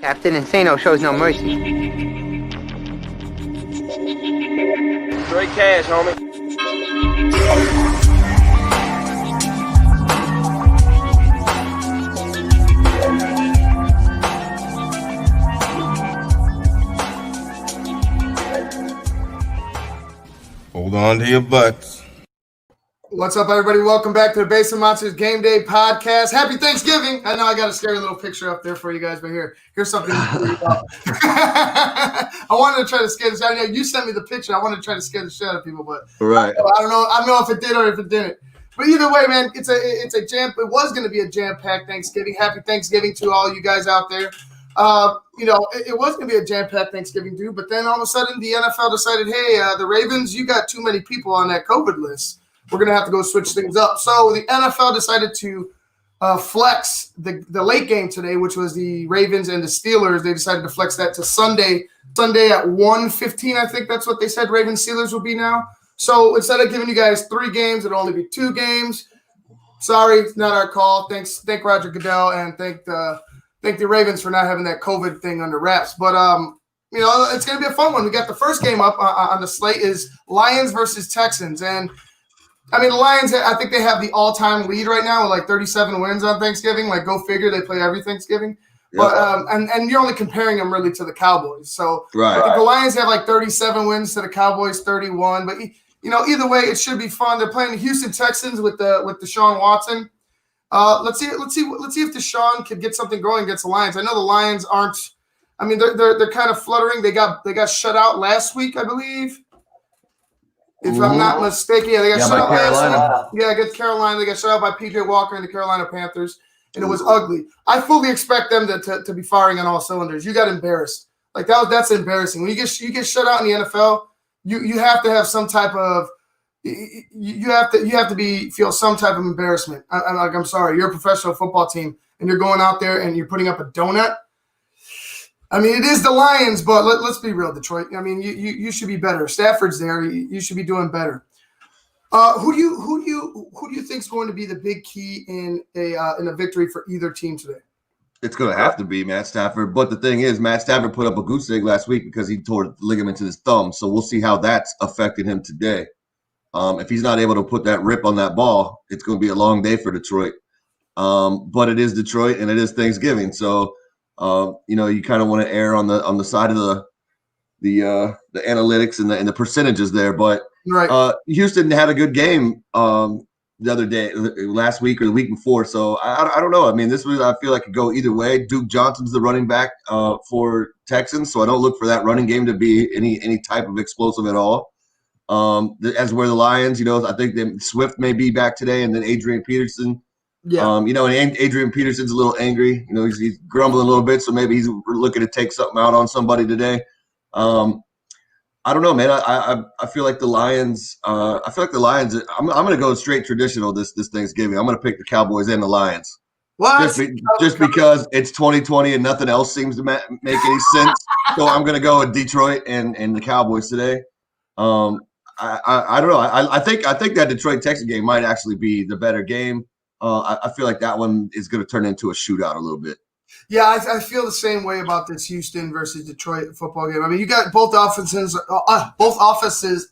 Captain Insano shows no mercy. Straight cash, homie. Hold on to your butts. What's up, everybody? Welcome back to the Basement Monsters Game Day Podcast. Happy Thanksgiving! I know I got a scary little picture up there for you guys, but here's something. I wanted to try to scare this. I know you sent me the picture. I wanted to try to scare the shit out of people, but Right. I don't know if it did or if it didn't. But either way, man, it was going to be a jam-packed Thanksgiving. Happy Thanksgiving to all you guys out there. It was going to be a jam-packed Thanksgiving too, but then all of a sudden the NFL decided, hey, the Ravens, you got too many people on that COVID list. We're going to have to go switch things up. So the NFL decided to flex the late game today, which was the Ravens and the Steelers. They decided to flex that to Sunday at 1:15. I think that's what they said Ravens-Steelers will be now. So instead of giving you guys 3 games, it'll only be 2 games. Sorry, it's not our call. Thank Roger Goodell and thank the Ravens for not having that COVID thing under wraps. But it's going to be a fun one. We got the first game up on the slate is Lions versus Texans, and I mean, the Lions, I think they have the all-time lead right now with like 37 wins on Thanksgiving. Like, go figure, they play every Thanksgiving. Yep. But and you're only comparing them really to the Cowboys. So I think the Lions have like 37 wins to the Cowboys 31. But either way, it should be fun. They're playing the Houston Texans with Deshaun Watson. Let's see if Deshaun could get something going against the Lions. I know the Lions aren't. I mean, they're kind of fluttering. They got shut out last week, I believe. If I'm not mistaken, they got shut out last week. Yeah, against Carolina. They got shut out by P.J. Walker and the Carolina Panthers, and it was ugly. I fully expect them to be firing on all cylinders. You got embarrassed. Like that's embarrassing. When you get shut out in the NFL, you have to have some type of you have to feel some type of embarrassment. I'm sorry, you're a professional football team, and you're going out there and you're putting up a donut. I mean, it is the Lions, but let's be real, Detroit. I mean, you should be better. Stafford's there. You should be doing better. Who do you think is going to be the big key in a victory for either team today? It's going to have to be Matt Stafford. But the thing is, Matt Stafford put up a goose egg last week because he tore the ligament in his thumb. So we'll see how that's affected him today. If he's not able to put that rip on that ball, it's going to be a long day for Detroit. But it is Detroit and it is Thanksgiving, so. You kind of want to err on the side of the analytics and the percentages there, but Houston had a good game the other day, last week or the week before. So I don't know. I mean, I feel like could go either way. Duke Johnson's the running back for Texans, so I don't look for that running game to be any type of explosive at all. As where the Lions, I think Swift may be back today, and then Adrian Peterson. Yeah. And Adrian Peterson's a little angry. He's grumbling a little bit, so maybe he's looking to take something out on somebody today. I don't know, man. I feel like the Lions. I'm going to go straight traditional this Thanksgiving. I'm going to pick the Cowboys and the Lions. What? Just because it's 2020 and nothing else seems to make any sense. So I'm going to go with Detroit and the Cowboys today. I don't know. I think that Detroit Texas game might actually be the better game. I feel like that one is going to turn into a shootout a little bit. Yeah, I feel the same way about this Houston versus Detroit football game. I mean, you got both offenses. Both offenses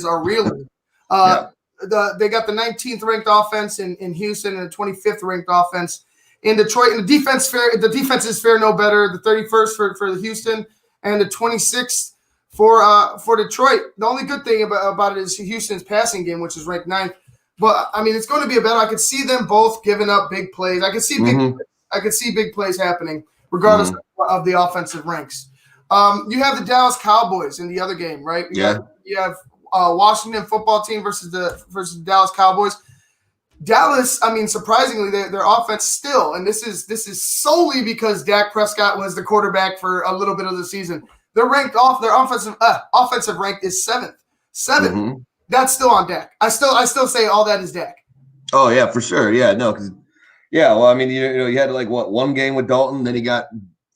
are reeling. They got the 19th ranked offense in Houston and the 25th ranked offense in Detroit. And the defense is fair no better. The 31st for the Houston and the 26th for Detroit. The only good thing about it is Houston's passing game, which is ranked 9th. But I mean, it's going to be a battle. I could see them both giving up big plays. I could see big plays happening, regardless of the offensive ranks. You have the Dallas Cowboys in the other game, right? You have Washington football team versus the Dallas Cowboys. Dallas, I mean, surprisingly, their offense still, and this is solely because Dak Prescott was the quarterback for a little bit of the season. They're ranked off. Their offensive rank is 7th. Mm-hmm. That's still on Dak. I still say all that is Dak. Oh yeah, for sure. Yeah, no, because well, I mean, you had like one game with Dalton, then he got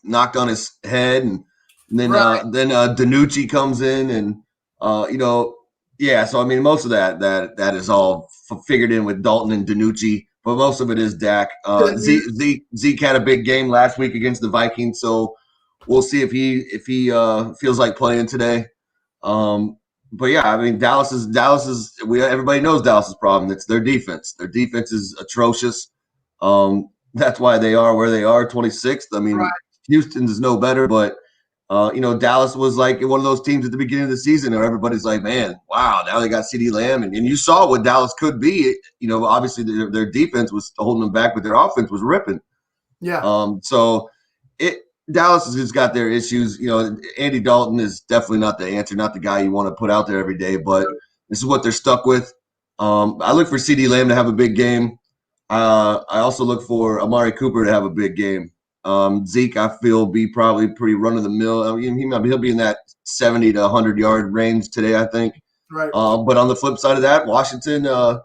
knocked on his head, and then DiNucci comes in, and So I mean, most of that is all figured in with Dalton and DiNucci. but most of it is Dak. Zeke had a big game last week against the Vikings, so we'll see if he feels like playing today. But yeah, I mean, Dallas is everybody knows Dallas's problem. It's their defense. Their defense is atrocious. That's why they are where they are, 26th. I mean, right. Houston is no better, but Dallas was like one of those teams at the beginning of the season where everybody's like, man, wow, now they got CeeDee Lamb. And you saw what Dallas could be. Obviously their defense was holding them back, but their offense was ripping. Yeah. Dallas has just got their issues. Andy Dalton is definitely not the answer, not the guy you want to put out there every day, but this is what they're stuck with. I look for CeeDee Lamb to have a big game. I also look for Amari Cooper to have a big game. Zeke, I feel, be probably pretty run-of-the-mill. I mean, he'll be in that 70 to 100-yard range today, I think. Right. But on the flip side of that, Washington's a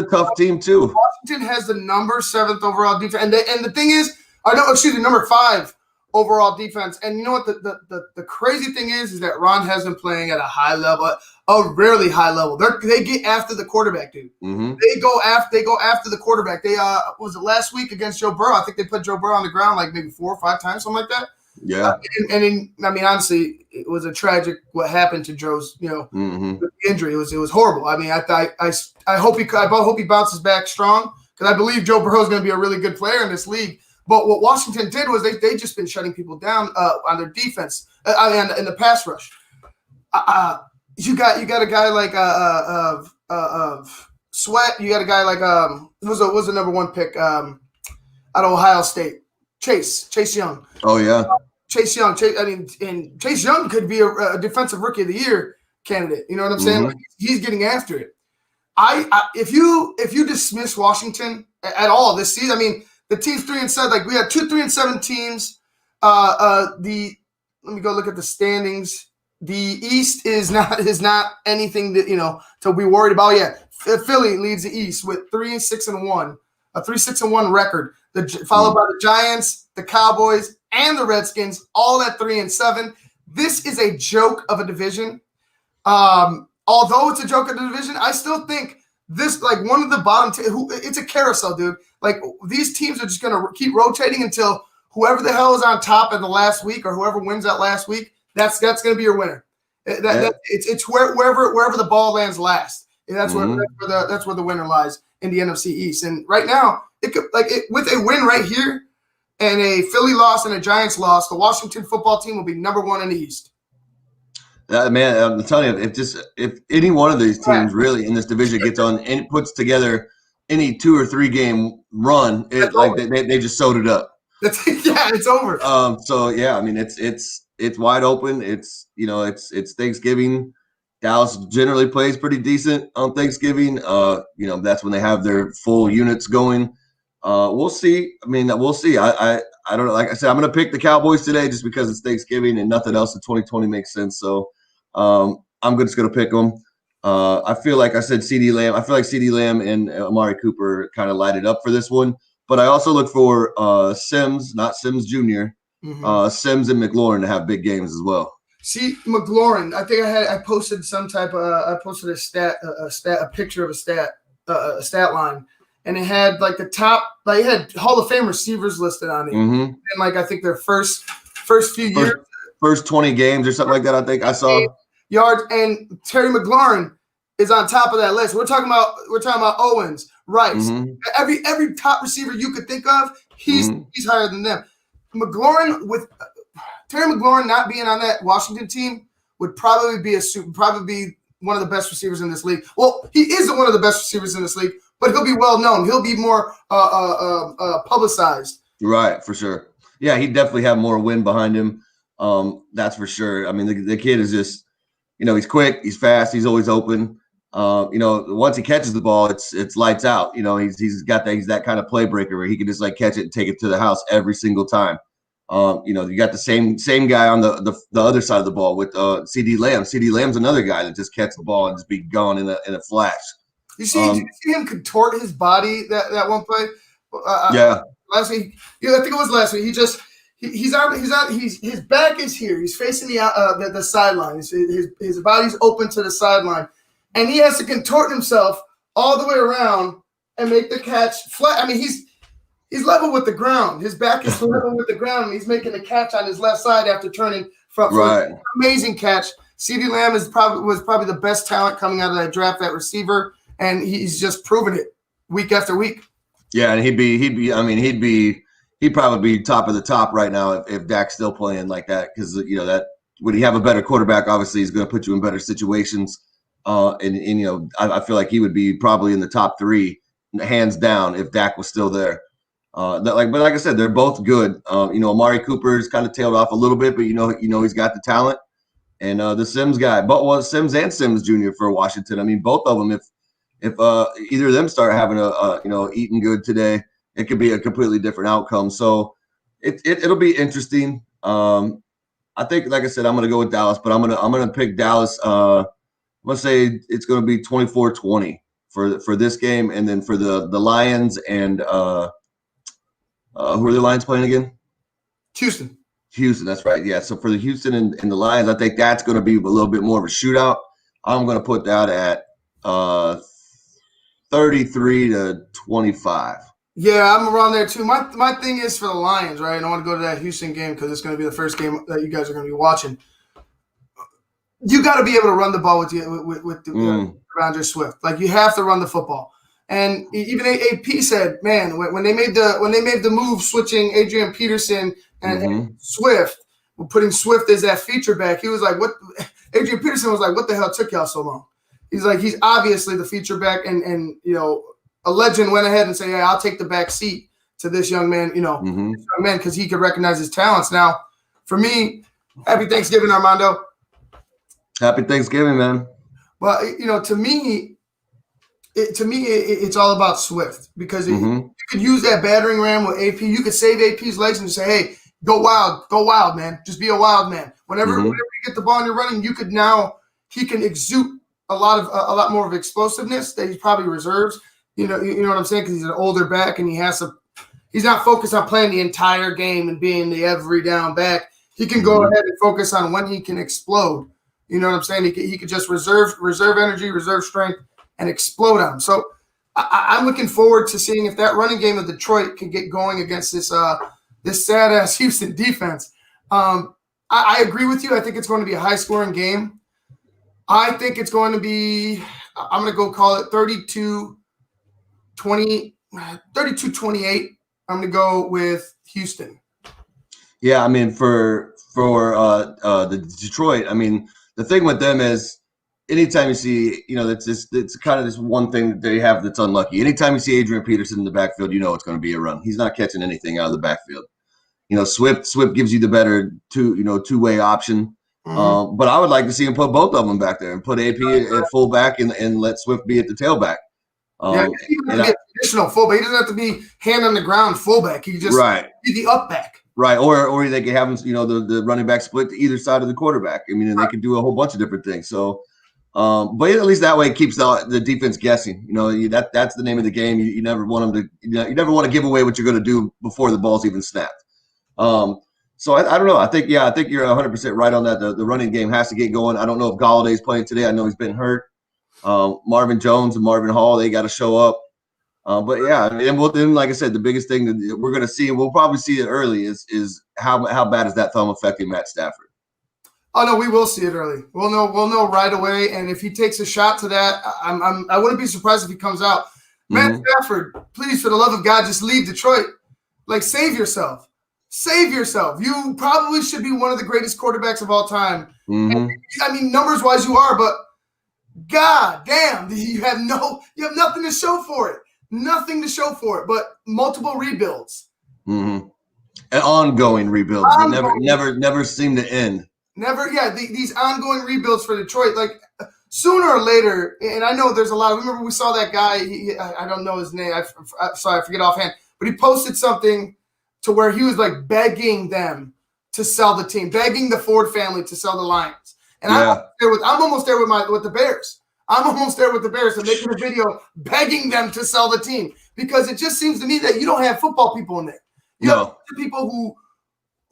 tough team too. Washington has the number 7th overall defense, and the thing is, number 5 overall defense. And you know what? The crazy thing is that Ron has been playing at a high level, a really high level. They get after the quarterback, dude. Mm-hmm. They go after the quarterback. They was it last week against Joe Burrow? I think they put Joe Burrow on the ground like maybe 4 or 5 times, something like that. Yeah. Honestly, it was a tragic what happened to Joe's, mm-hmm. injury. It was horrible. I mean, I hope he bounces back strong because I believe Joe Burrow is going to be a really good player in this league. But what Washington did was they just been shutting people down on their defense, in the pass rush. You got a guy like Sweat. You got a guy like who's the number 1 pick out of Ohio State, Chase Young. Oh yeah, Chase Young. Chase Young could be a defensive rookie of the year candidate. You know what I'm saying? Mm-hmm. Like, he's getting after it. If you dismiss Washington at all this season, I mean. The team's 3-7. Like we had 2 3-7 teams. Let me go look at the standings. The East is not anything that to be worried about. Yeah, Philly leads the East with 3-6-1, a 3-6-1 record. Followed by the Giants, the Cowboys, and the Redskins, all at 3-7. This is a joke of a division. Although it's a joke of the division, I still think this one of the bottom. It's a carousel, dude. Like these teams are just going to keep rotating until whoever the hell is on top in the last week or whoever wins that last week, that's going to be your winner. It's wherever the ball lands last. And that's where the winner lies in the NFC East. And right now, with a win right here and a Philly loss and a Giants loss, the Washington football team will be number 1 in the East. Man, I'm telling you, if any one of these teams really in this division gets on and puts together any 2 or 3 game run, they just sewed it up. It's over. So yeah, I mean it's wide open. It's Thanksgiving. Dallas generally plays pretty decent on Thanksgiving. That's when they have their full units going. We'll see. I mean, we'll see. I don't know. Like I said, I'm going to pick the Cowboys today just because it's Thanksgiving and nothing else in 2020 makes sense. So I'm just going to pick them. I feel like I said CeeDee Lamb. I feel like CeeDee Lamb and Amari Cooper kind of light it up for this one. But I also look for Sims, not Sims Jr., Sims and McLaurin to have big games as well. See, McLaurin, I think I posted some type of a picture of a stat line, and it had like the top, like it had Hall of Fame receivers listed on it, and like I think their first few years, first 20 games or something like that. I think I saw yards, and Terry McLaurin is on top of that list. We're talking about Owens, Rice, every top receiver you could think of. He's higher than them. McLaurin with Terry McLaurin not being on that Washington team would probably be one of the best receivers in this league. Well, he is one of the best receivers in this league, but he'll be well known. He'll be more publicized. Right, for sure. Yeah, he'd definitely have more wind behind him. That's for sure. I mean, the kid is just, he's quick, he's fast, he's always open. Once he catches the ball, it's lights out. He's that kind of play breaker where he can just like catch it and take it to the house every single time. You got the same guy on the other side of the ball with CeeDee Lamb. CeeDee Lamb's another guy that just catch the ball and just be gone in a flash. You see him contort his body that one play? Yeah. Last week, I think it was last week. His back is here. He's facing the sideline. His body's open to the sideline, and he has to contort himself all the way around and make the catch flat. I mean, he's level with the ground. His back is level with the ground, and he's making the catch on his left side after turning from an amazing catch. CeeDee Lamb was probably the best talent coming out of that draft at receiver, and he's just proven it week after week. Yeah, and he'd probably be top of the top right now if Dak's still playing like that, because that when you have a better quarterback, obviously he's going to put you in better situations. And I feel like he would be probably in the top 3, hands down, if Dak was still there. But like I said, they're both good. Amari Cooper's kind of tailed off a little bit, but he's got the talent. And the Sims guy, Sims and Sims Jr. for Washington. I mean, both of them. If either of them start having eating good today, it could be a completely different outcome. So it'll be interesting. I think, like I said, I'm going to go with Dallas, but I'm gonna pick Dallas. I'm gonna say it's going to be 24-20 for this game, and then for the Lions and who are the Lions playing again? Houston, that's right. Yeah. So for the Houston and the Lions, I think that's going to be a little bit more of a shootout. I'm going to put that at 33-25. Yeah, I'm around there too. My thing is for the Lions, right? And I want to go to that Houston game because it's going to be the first game that you guys are going to be watching. You got to be able to run the ball with DeAndre Swift. Like, you have to run the football. And even AP said, man, when they made the move switching Adrian Peterson and Swift, putting Swift as that feature back, he was like, "What?" Adrian Peterson was like, "What the hell took y'all so long?" He's like, he's obviously the feature back, and a legend went ahead and said, "Yeah, I'll take the back seat to this young man, this young man, because he could recognize his talents." Now, for me, happy Thanksgiving, Armando. Happy Thanksgiving, man. Well, to me, it's all about Swift, because you could use that battering ram with AP. You could save AP's legs and just say, "Hey, go wild, man. Just be a wild man." Whenever you get the ball and you're running, he can exude a lot more of explosiveness that he probably reserves. You know what I'm saying? Because he's an older back and he's not focused on playing the entire game and being the every down back. He can go ahead and focus on when he can explode. You know what I'm saying? He could just reserve energy, reserve strength, and explode on him. So I'm looking forward to seeing if that running game of Detroit can get going against this sad ass Houston defense. I agree with you. I think it's going to be a high scoring game. I think it's going to be, I'm going to go call it 32-28. I'm going to go with Houston. Yeah, I mean, for the Detroit, I mean, the thing with them is, anytime you see, it's kind of this one thing that they have that's unlucky. Anytime you see Adrian Peterson in the backfield, it's going to be a run. He's not catching anything out of the backfield. Swift gives you the better two-way option. But I would like to see him put both of them back there and put AP at fullback and let Swift be at the tailback. He doesn't have to be a traditional fullback. He doesn't have to be hand on the ground fullback. He can just be the up back. Right, or they could have him, the running back split to either side of the quarterback. I mean, and they could do a whole bunch of different things. So, but at least that way it keeps the defense guessing. That's the name of the game. You never want them to. You never want to give away what you're going to do before the ball's even snapped. So I don't know. I think you're 100% right on that. The running game has to get going. I don't know if Galladay's playing today. I know he's been hurt. Marvin Jones and Marvin Hall, they got to show up. But yeah, and then, like I said, the biggest thing that we're going to see, and we'll probably see it early, is how bad is that thumb affecting Matt Stafford? Oh no, we will see it early. We'll know right away. And if he takes a shot to that, I wouldn't be surprised if he comes out. Matt Stafford, please, for the love of God, just leave Detroit. Like, save yourself. Save yourself. You probably should be one of the greatest quarterbacks of all time. And, I mean, numbers wise, you are, but God damn, you have nothing to show for it. Nothing to show for it, but multiple rebuilds. And ongoing rebuilds that never seem to end. Never, yeah. These ongoing rebuilds for Detroit, like sooner or later. And I know there's a lot. Remember, we saw that guy. I don't know his name. Sorry, I forget offhand. But he posted something to where he was like begging them to sell the team, begging the Ford family to sell the Lions. And I'm almost there with the Bears. I'm almost there with the Bears. I'm making a video begging them to sell the team, because it just seems to me that you don't have football people in there. You have people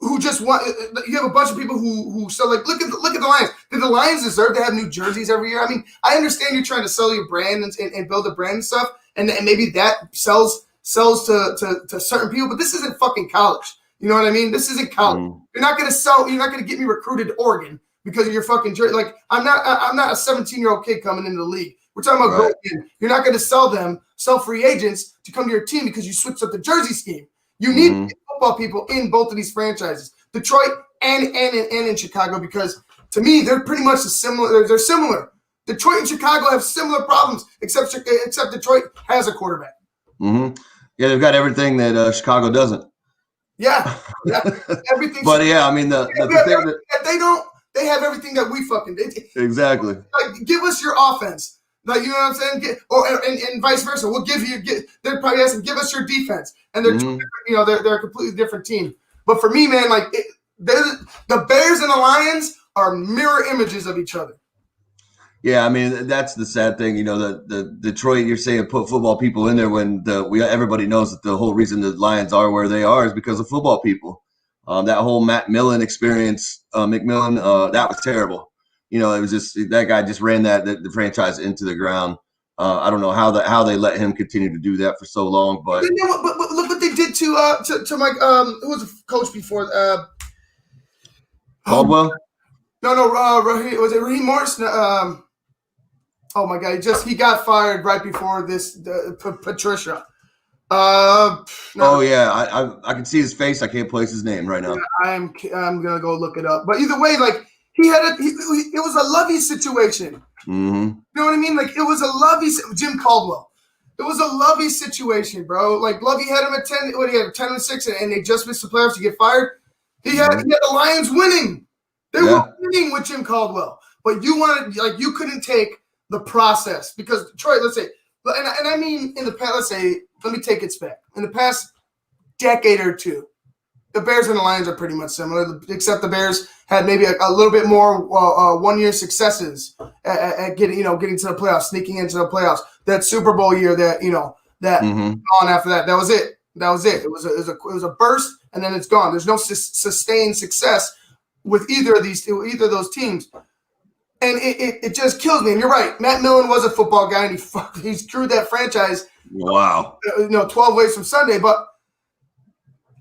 who just want. You have a bunch of people who sell. Like, look at the Lions. Do the Lions deserve to have new jerseys every year? I mean, I understand you're trying to sell your brand and build a brand and stuff, and maybe that sells to certain people. But this isn't fucking college. You know what I mean? This isn't college. You're not gonna get me recruited to Oregon because of your fucking jersey. Like I'm not a 17-year-old kid coming into the league. We're talking about grown men. You're not gonna sell free agents to come to your team because you switched up the jersey scheme. You need football people in both of these franchises, Detroit and in Chicago, because to me they're pretty much similar. They're similar. Detroit and Chicago have similar problems, except Detroit has a quarterback. Yeah, they've got everything that Chicago doesn't. Yeah, everything. But yeah, I mean the thing that they have everything that we fucking did. Exactly. Like, give us your offense. Like, you know what I'm saying? And vice versa. We'll give you. They're probably asking, give us your defense, and they're they're a completely different team. But for me, man, like the Bears and the Lions are mirror images of each other. Yeah, I mean that's the sad thing. The Detroit, you're saying put football people in there when everybody knows that the whole reason the Lions are where they are is because of football people. That whole Matt Millen experience, McMillan, that was terrible. It was just that guy just ran the franchise into the ground. I don't know how they let him continue to do that for so long, but look what they did to Mike. Who was the coach before? Caldwell. No, was it Raheem Morris? Oh my God! He got fired right before this. Patricia. No. Oh yeah, I can see his face. I can't place his name right now. Yeah, I'm gonna go look it up. But either way, like it was a Lovey situation. You know what I mean? Like it was a Lovey. Jim Caldwell. It was a Lovey situation, bro. Like Lovey had him at 10. What he had 10-6, and they just missed the playoffs to get fired. He had the Lions winning. They were winning with Jim Caldwell, but you couldn't take the process because Detroit. Let's say, and I mean in the past. Let's say. Let me take it back. In the past decade or two, the Bears and the Lions are pretty much similar, except the Bears had maybe a little bit more one-year successes at getting to the playoffs, sneaking into the playoffs. That Super Bowl year that on after that. That was it. It was a burst, and then it's gone. There's no sustained success with either of those teams. And it just kills me. And you're right. Matt Millen was a football guy, and he screwed that franchise. Wow. 12 ways from Sunday, but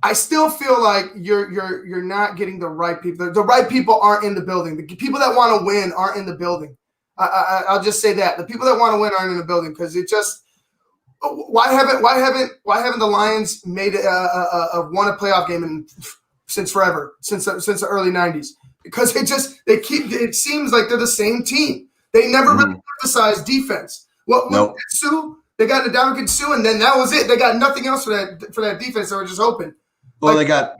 I still feel like you're not getting the right people. The right people aren't in the building. The people that want to win aren't in the building. I'll just say that the people that want to win aren't in the building because it just why haven't the Lions made won a playoff game since forever since the early 90s? Because it seems like they're the same team. They never really emphasized defense. Sue? They got Ndamukong Suh, and then that was it. They got nothing else for that defense. They were just open. Well, they got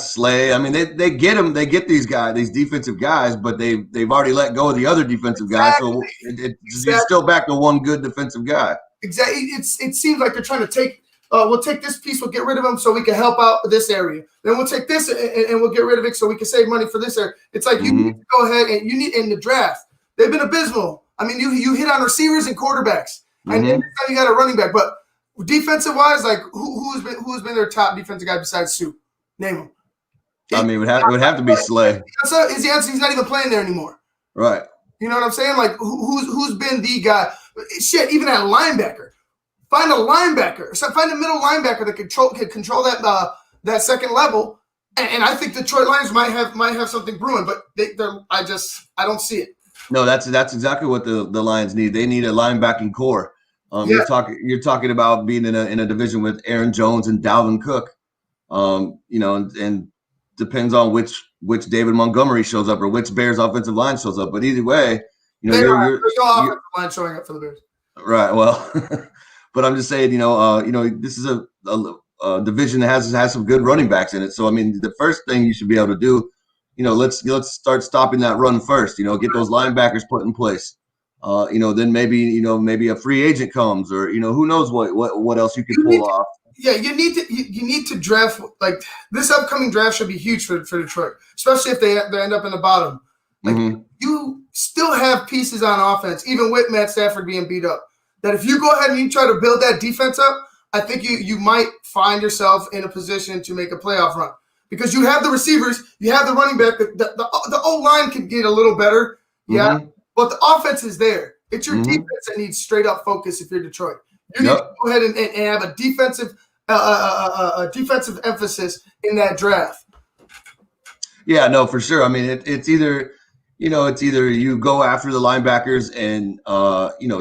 Slay. I mean, they get them. They get these guys, these defensive guys, but they've already let go of the other defensive guys. So you're still back to one good defensive guy. Exactly. It seems like they're trying to take. We'll take this piece. We'll get rid of them so we can help out this area. Then we'll take this and we'll get rid of it so we can save money for this area. It's like you need to go ahead and you need in the draft. They've been abysmal. I mean, you hit on receivers and quarterbacks. And then you got a running back, but defensive wise, like who's been their top defensive guy besides Sue? Name him. I mean, it would have to be Slay. So is the answer? He's not even playing there anymore. Right. You know what I'm saying? Like who's been the guy? Shit, even at linebacker. Find a linebacker. So find a middle linebacker that can control that second level. And I think Detroit Lions might have something brewing, but I don't see it. No, that's exactly what the Lions need. They need a linebacking core. You're talking about being in a division with Aaron Jones and Dalvin Cook. And depends on which David Montgomery shows up or which Bears offensive line shows up. But either way, there's no offensive line showing up for the Bears. Right. Well, but I'm just saying, this is a division that has some good running backs in it. So I mean, the first thing you should be able to do, let's start stopping that run first. Get those linebackers put in place. Then maybe a free agent comes, or who knows what else you can pull off. Yeah, you need to draft. Like this upcoming draft should be huge for Detroit, especially if they end up in the bottom. Like you still have pieces on offense, even with Matt Stafford being beat up. That if you go ahead and you try to build that defense up, I think you might find yourself in a position to make a playoff run because you have the receivers, you have the running back. The O line could get a little better, but the offense is there. It's your defense that needs straight up focus if you're Detroit. You need to go ahead and have a defensive emphasis in that draft. Yeah, no, for sure. I mean, it's either you go after the linebackers and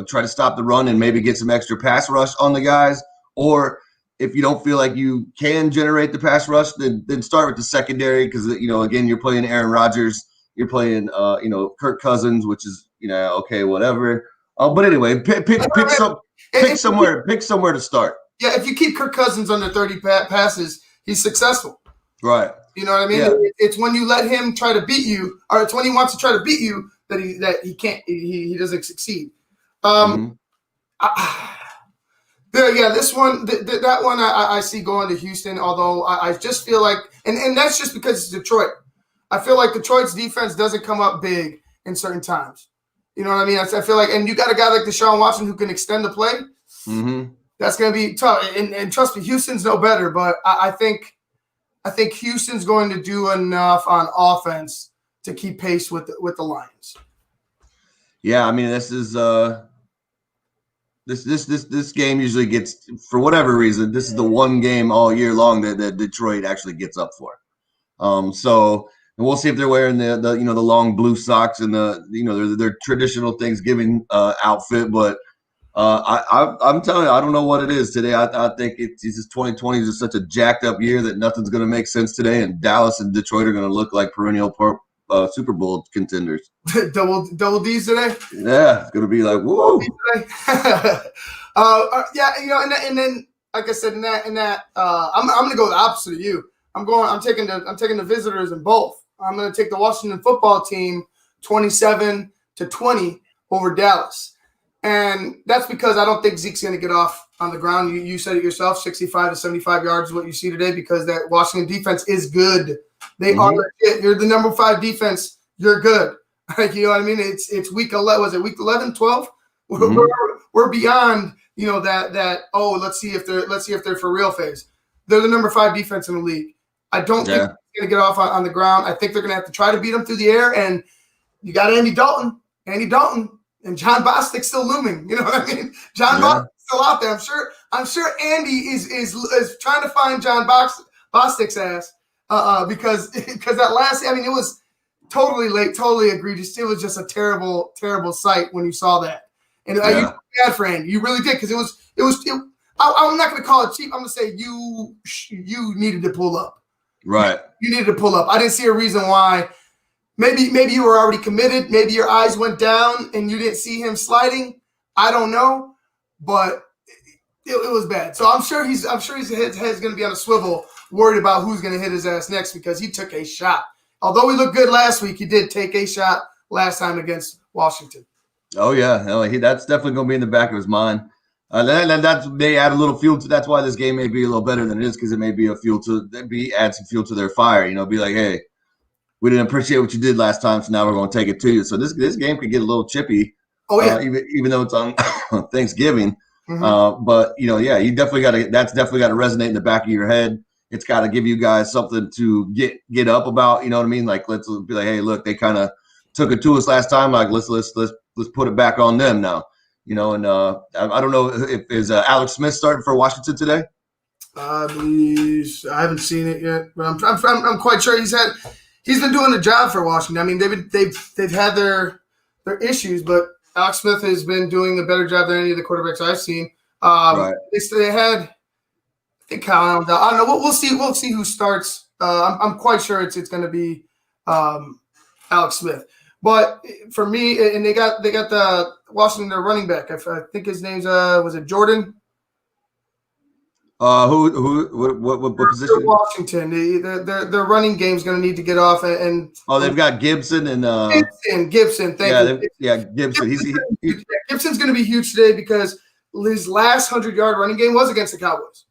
try to stop the run and maybe get some extra pass rush on the guys, or if you don't feel like you can generate the pass rush, then start with the secondary because again, you're playing Aaron Rodgers, you're playing Kirk Cousins, which is okay, whatever. But anyway, pick somewhere to start. Yeah, if you keep Kirk Cousins under 30 passes, he's successful. Right. You know what I mean? Yeah. It's when you let him try to beat you, or it's when he wants to try to beat you that he can't. He doesn't succeed. This one, that one, I see going to Houston. Although I just feel like, and that's just because it's Detroit. I feel like Detroit's defense doesn't come up big in certain times. You know what I mean? I feel like, and you got a guy like Deshaun Watson who can extend the play. That's going to be tough. And trust me, Houston's no better, but I think Houston's going to do enough on offense to keep pace with the Lions. Yeah, I mean, this is this game usually gets, for whatever reason, this is the one game all year long that Detroit actually gets up for. So and we'll see if they're wearing the long blue socks and their traditional Thanksgiving outfit, but I'm telling you, I don't know what it is today. I think it's just 2020 is just such a jacked up year that nothing's going to make sense today, and Dallas and Detroit are going to look like perennial Super Bowl contenders. double D's today. Yeah, it's going to be like woo. And then like I said, in that I'm going to go the opposite of you. I'm taking the visitors in both. I'm going to take the Washington football team 27-20 over Dallas. And that's because I don't think Zeke's going to get off on the ground. You said it yourself, 65 to 75 yards is what you see today because that Washington defense is good. They are legit. You're the number 5 defense. You're good. You know what I mean? It's week 11. Was it week 11, 12? We're beyond, that let's see if they're for real phase. They're the number 5 defense in the league. I don't think they're going to get off on the ground. I think they're going to have to try to beat them through the air. And you got Andy Dalton. And John Bostic's still looming. You know what I mean? John Bostic's still out there. I'm sure Andy is trying to find John Bostic's ass because that last, it was totally late, totally egregious. It was just a terrible, terrible sight when you saw that. And you felt bad for Andy. You really did because it was. I'm not going to call it cheap. I'm going to say you needed to pull up. Right. You needed to pull up. I didn't see a reason why. Maybe you were already committed. Maybe your eyes went down and you didn't see him sliding. I don't know, but it was bad. So I'm sure his head's going to be on a swivel, worried about who's going to hit his ass next because he took a shot. Although he looked good last week, he did take a shot last time against Washington. Oh yeah, that's definitely going to be in the back of his mind. That may add a little fuel to. That's why this game may be a little better than it is because it may be add some fuel to their fire. Be like, hey, we didn't appreciate what you did last time, so now we're going to take it to you. So this game could get a little chippy. Oh yeah, even though it's on Thanksgiving. But you definitely got to. That's definitely got to resonate in the back of your head. It's got to give you guys something to get up about. You know what I mean? Like let's be like, hey, look, they kind of took it to us last time. Like let's put it back on them now. And I don't know is Alex Smith starting for Washington today? I believe I haven't seen it yet, but I'm quite sure he's been doing the job for Washington. They've had their issues, but Alex Smith has been doing a better job than any of the quarterbacks I've seen. Right. They had, I think Kyle Allen. I don't know. We'll see. We'll see who starts. I'm quite sure it's going to be Alex Smith. But for me, and they got the Washington running back. I think his name's was it Jordan? What position? Washington. Their running game's going to need to get off and. Oh, they've got Gibson and Gibson. Thank you. Gibson. Gibson's going to be huge today because his last 100-yard running game was against the Cowboys.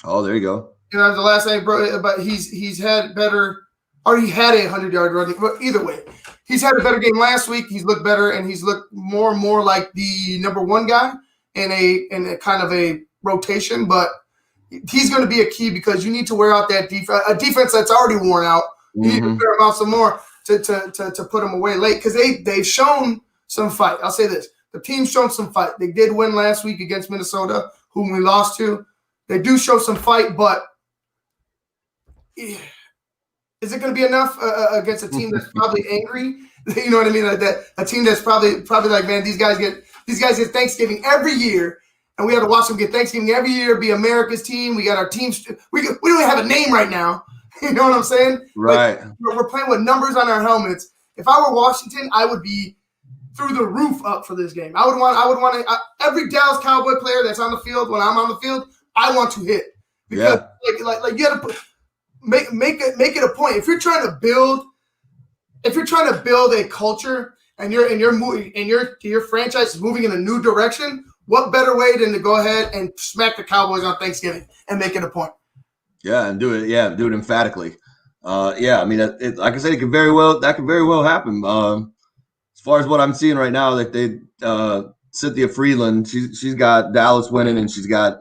Oh, there you go. The last time, but he's had better. Or he had a 100-yard running. But either way, he's had a better game last week. He's looked better, and he's looked more and more like the number 1 guy in a kind of a rotation. But he's going to be a key because you need to wear out that defense, a defense that's already worn out. You need to wear them out some more to put them away late because they've shown some fight. I'll say this: The team's shown some fight. They did win last week against Minnesota, whom we lost to. They do show some fight, but is it going to be enough against a team that's probably angry? You know what I mean? Like that, a team that's probably like, man, these guys get Thanksgiving every year, and we have to watch them get Thanksgiving every year. Be America's team. We got our teams. We don't even have a name right now. You know what I'm saying? Right. Like, we're playing with numbers on our helmets. If I were Washington, I would be through the roof up for this game. I would want to every Dallas Cowboy player that's on the field, when I'm on the field, I want to hit. Because like you got to make it a point. If you're trying to build a culture and your franchise is moving in a new direction, what better way than to go ahead and smack the Cowboys on Thanksgiving and make it a point? Yeah, and do it emphatically. I mean, like I said, that could very well happen. As far as what I'm seeing right now, that they Cynthia Freeland, she's got Dallas winning and she's got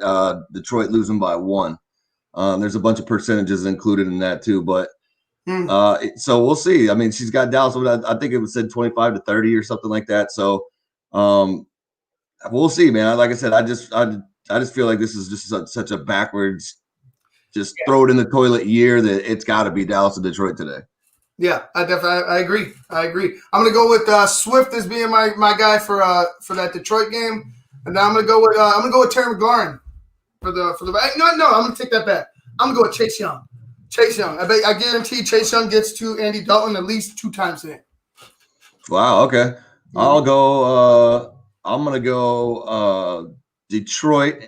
Detroit losing by 1. There's a bunch of percentages included in that too, but so we'll see. I mean, she's got Dallas. I think it was said 25-30 or something like that. So we'll see, man. Like I said, I just feel like this is just such a backwards. Just throw it in the toilet year that it's got to be Dallas and Detroit today. Yeah, I agree. I'm gonna go with Swift as being my guy for that Detroit game, and then I'm gonna go with Terry McLaurin for the. No, I'm gonna take that back. I'm gonna go with Chase Young. I guarantee Chase Young gets to Andy Dalton at least 2 times today. Wow. Okay. I'm gonna go Detroit.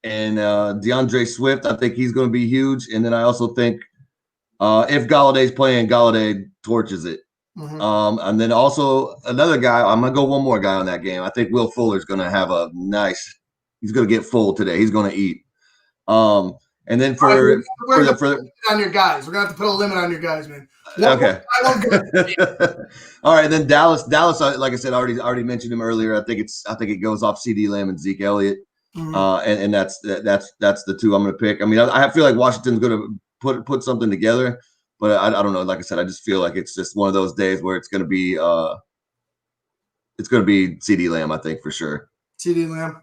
And DeAndre Swift, I think he's going to be huge. And then I also think if Galladay's playing, Galladay torches it. Mm-hmm. And then also another guy, I'm going to go one more guy on that game. I think Will Fuller's going to have he's going to get full today. He's going to eat. And then on your guys. We're going to have to put a limit on your guys, man. Okay. All right. And then Dallas, like I said, I already mentioned him earlier. I think it goes off CeeDee Lamb and Zeke Elliott. Mm-hmm. And that's the 2 I'm going to pick. I mean, I feel like Washington's going to put something together, but I don't know. Like I said, I just feel like it's just one of those days where it's going to be CeeDee Lamb, I think, for sure. CeeDee Lamb.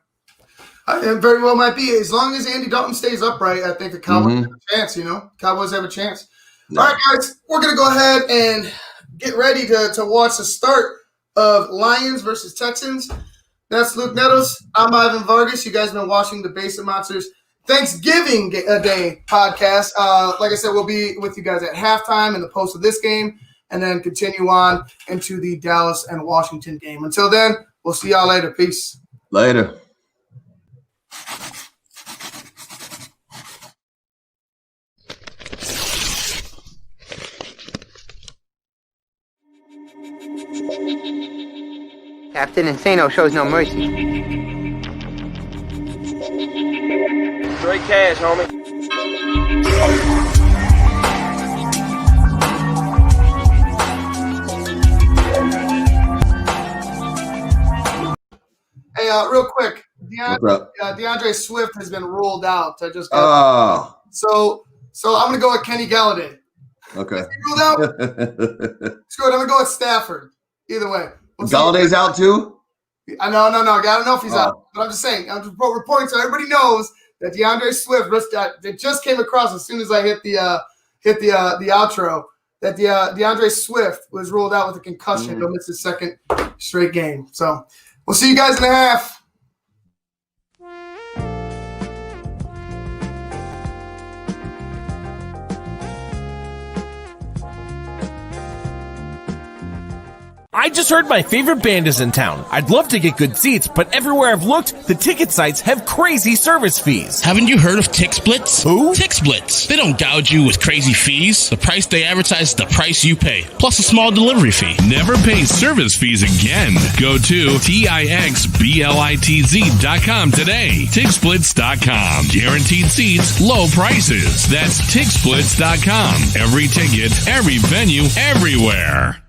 It very well might be. As long as Andy Dalton stays upright, I think the Cowboys have a chance, Cowboys have a chance. No. All right, guys, we're going to go ahead and get ready to watch the start of Lions versus Texans. That's Luke Nettles. I'm Ivan Vargas. You guys have been watching the Basic Monsters Thanksgiving Day podcast. Like I said, we'll be with you guys at halftime in the post of this game and then continue on into the Dallas and Washington game. Until then, we'll see y'all later. Peace. Later. Captain Insano shows no mercy. Straight cash, homie. Hey, real quick, DeAndre Swift has been ruled out. I just got so I'm gonna go with Kenny Galladay. Okay. Ruled out. It's good. I'm gonna go with Stafford. Either way. Galladay's out too? No. I gotta know if he's out. But I'm just saying, I'm just reporting so everybody knows that DeAndre Swift that just came across as soon as I hit the outro that DeAndre Swift was ruled out with a concussion. He'll miss his 2nd straight game. So we'll see you guys in a half. I just heard my favorite band is in town. I'd love to get good seats, but everywhere I've looked, the ticket sites have crazy service fees. Haven't you heard of TixSplits? Who? TixSplits. They don't gouge you with crazy fees. The price they advertise is the price you pay, plus a small delivery fee. Never pay service fees again. Go to TIXBLITZ.com today. TixSplits.com. Guaranteed seats, low prices. That's TixSplits.com. Every ticket, every venue, everywhere.